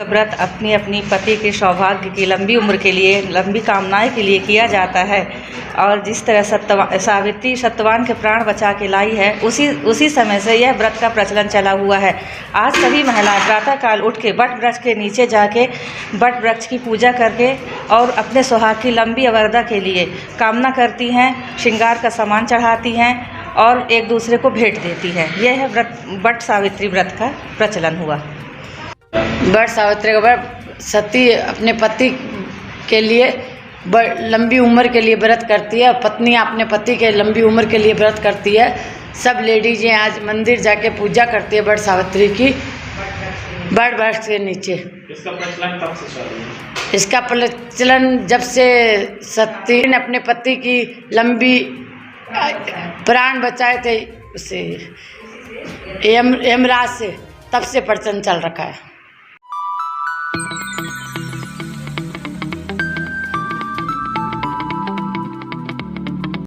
व्रत अपनी अपनी पति के सौभाग्य की लंबी उम्र के लिए, लंबी कामनाएं के लिए किया जाता है। और जिस तरह सावित्री सत्यवान के प्राण बचा के लाई है, उसी समय से यह व्रत का प्रचलन चला हुआ है। आज सभी महिलाएं प्रातःकाल उठ के वट वृक्ष के नीचे जाके वट वृक्ष की पूजा करके और अपने सुहाग की लंबी अवरदा के लिए कामना करती हैं, श्रृंगार का सामान चढ़ाती हैं और एक दूसरे को भेंट देती हैं। यह है व्रत, वट सावित्री व्रत का प्रचलन हुआ। वट सावित्री का व्रत सती अपने पति के लिए लंबी उम्र के लिए व्रत करती है। पत्नियां अपने पति के लंबी उम्र के लिए व्रत करती है। सब लेडीजें आज मंदिर जाके पूजा करती है वट सावित्री की, वट वृक्ष के नीचे। इसका प्रचलन कब से चालू है? इसका प्रचलन जब से सती ने अपने पति की लंबी प्राण बचाए थे उसे यमराज से, तब से प्रचलन चल रखा है।